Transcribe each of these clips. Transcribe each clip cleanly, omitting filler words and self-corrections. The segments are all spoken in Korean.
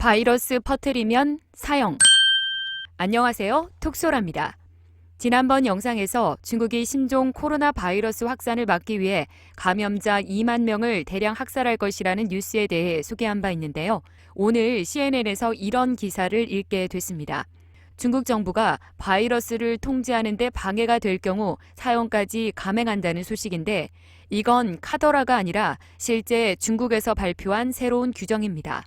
바이러스 퍼뜨리면 사형. 안녕하세요. 톡소랍니다. 지난번 영상에서 중국이 신종 코로나 바이러스 확산을 막기 위해 감염자 2만 명을 대량 학살할 것이라는 뉴스에 대해 소개한 바 있는데요. 오늘 CNN에서 이런 기사를 읽게 됐습니다. 중국 정부가 바이러스를 통제하는 데 방해가 될 경우 사형까지 감행한다는 소식인데 이건 카더라가 아니라 실제 중국에서 발표한 새로운 규정입니다.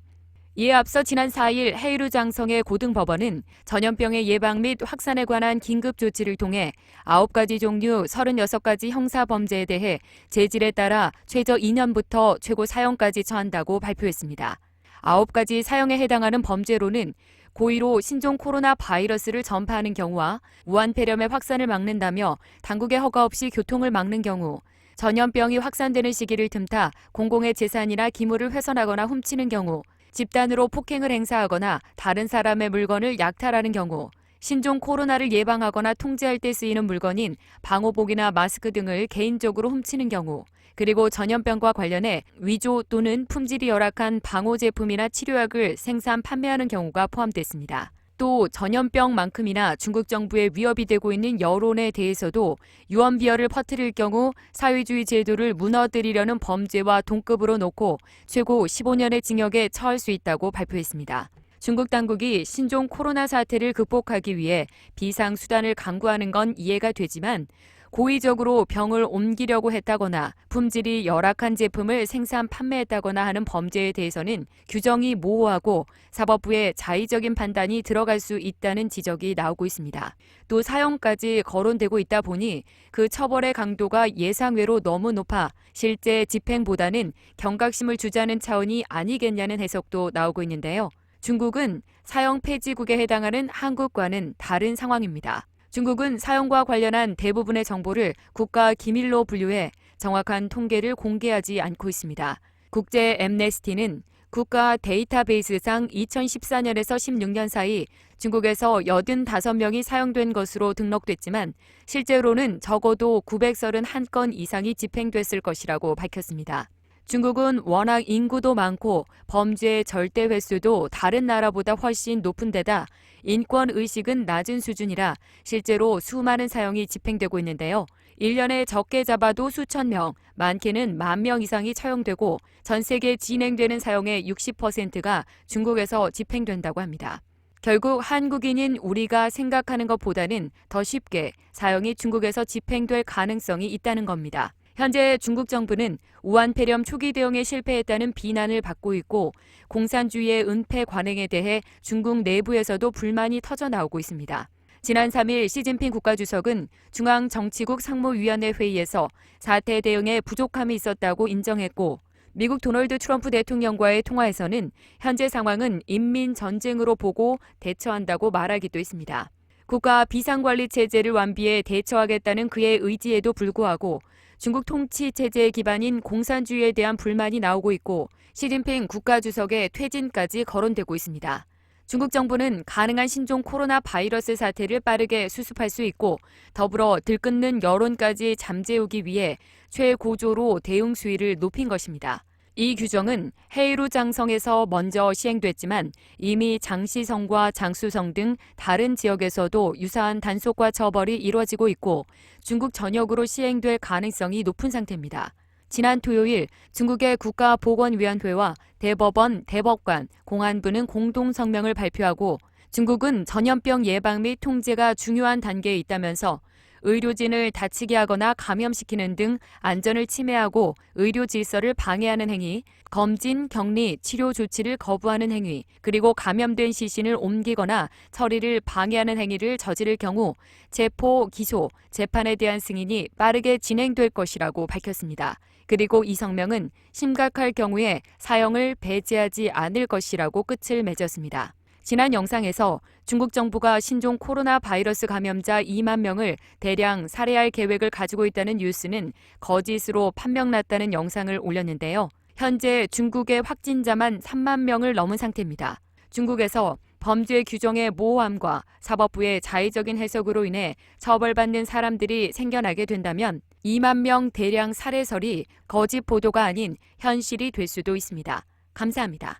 이에 앞서 지난 4일 헤이루장성의 고등법원은 전염병의 예방 및 확산에 관한 긴급 조치를 통해 9가지 종류 36가지 형사범죄에 대해 재질에 따라 최저 2년부터 최고 사형까지 처한다고 발표했습니다. 9가지 사형에 해당하는 범죄로는 고의로 신종 코로나 바이러스를 전파하는 경우와 우한폐렴의 확산을 막는다며 당국의 허가 없이 교통을 막는 경우, 전염병이 확산되는 시기를 틈타 공공의 재산이나 기물을 훼손하거나 훔치는 경우, 집단으로 폭행을 행사하거나 다른 사람의 물건을 약탈하는 경우, 신종 코로나를 예방하거나 통제할 때 쓰이는 물건인 방호복이나 마스크 등을 개인적으로 훔치는 경우, 그리고 전염병과 관련해 위조 또는 품질이 열악한 방호 제품이나 치료약을 생산, 판매하는 경우가 포함됐습니다. 또 전염병만큼이나 중국 정부에 위협이 되고 있는 여론에 대해서도 유언비어를 퍼뜨릴 경우 사회주의 제도를 무너뜨리려는 범죄와 동급으로 놓고 최고 15년의 징역에 처할 수 있다고 발표했습니다. 중국 당국이 신종 코로나 사태를 극복하기 위해 비상수단을 강구하는 건 이해가 되지만 고의적으로 병을 옮기려고 했다거나 품질이 열악한 제품을 생산, 판매했다거나 하는 범죄에 대해서는 규정이 모호하고 사법부의 자의적인 판단이 들어갈 수 있다는 지적이 나오고 있습니다. 또 사형까지 거론되고 있다 보니 그 처벌의 강도가 예상외로 너무 높아 실제 집행보다는 경각심을 주자는 차원이 아니겠냐는 해석도 나오고 있는데요. 중국은 사형 폐지국에 해당하는 한국과는 다른 상황입니다. 중국은 사형과 관련한 대부분의 정보를 국가 기밀로 분류해 정확한 통계를 공개하지 않고 있습니다. 국제 앰네스티는 국가 데이터베이스상 2014년에서 16년 사이 중국에서 85명이 사형된 것으로 등록됐지만 실제로는 적어도 931건 이상이 집행됐을 것이라고 밝혔습니다. 중국은 워낙 인구도 많고 범죄의 절대 횟수도 다른 나라보다 훨씬 높은 데다 인권 의식은 낮은 수준이라 실제로 수많은 사형이 집행되고 있는데요. 1년에 적게 잡아도 수천 명, 많게는 10,000명 이상이 처형되고 전 세계 진행되는 사형의 60%가 중국에서 집행된다고 합니다. 결국 한국인인 우리가 생각하는 것보다는 더 쉽게 사형이 중국에서 집행될 가능성이 있다는 겁니다. 현재 중국 정부는 우한폐렴 초기 대응에 실패했다는 비난을 받고 있고 공산주의의 은폐 관행에 대해 중국 내부에서도 불만이 터져나오고 있습니다. 지난 3일 시진핑 국가주석은 중앙정치국 상무위원회 회의에서 사태 대응에 부족함이 있었다고 인정했고 미국 도널드 트럼프 대통령과의 통화에서는 현재 상황은 인민전쟁으로 보고 대처한다고 말하기도 했습니다. 국가 비상관리체제를 완비해 대처하겠다는 그의 의지에도 불구하고 중국 통치체제의 기반인 공산주의에 대한 불만이 나오고 있고 시진핑 국가주석의 퇴진까지 거론되고 있습니다. 중국 정부는 가능한 신종 코로나 바이러스 사태를 빠르게 수습할 수 있고 더불어 들끓는 여론까지 잠재우기 위해 최고조로 대응 수위를 높인 것입니다. 이 규정은 헤이루장성에서 먼저 시행됐지만 이미 장시성과 장수성 등 다른 지역에서도 유사한 단속과 처벌이 이루어지고 있고 중국 전역으로 시행될 가능성이 높은 상태입니다. 지난 토요일 중국의 국가보건위원회와 대법원, 대법관, 공안부는 공동 성명을 발표하고 중국은 전염병 예방 및 통제가 중요한 단계에 있다면서 의료진을 다치게 하거나 감염시키는 등 안전을 침해하고 의료 질서를 방해하는 행위, 검진, 격리, 치료 조치를 거부하는 행위, 그리고 감염된 시신을 옮기거나 처리를 방해하는 행위를 저지를 경우 체포, 기소, 재판에 대한 승인이 빠르게 진행될 것이라고 밝혔습니다. 그리고 이 성명은 심각할 경우에 사형을 배제하지 않을 것이라고 끝을 맺었습니다. 지난 영상에서 중국 정부가 신종 코로나 바이러스 감염자 2만 명을 대량 살해할 계획을 가지고 있다는 뉴스는 거짓으로 판명났다는 영상을 올렸는데요. 현재 중국의 확진자만 3만 명을 넘은 상태입니다. 중국에서 범죄 규정의 모호함과 사법부의 자의적인 해석으로 인해 처벌받는 사람들이 생겨나게 된다면 2만 명 대량 살해설이 거짓 보도가 아닌 현실이 될 수도 있습니다. 감사합니다.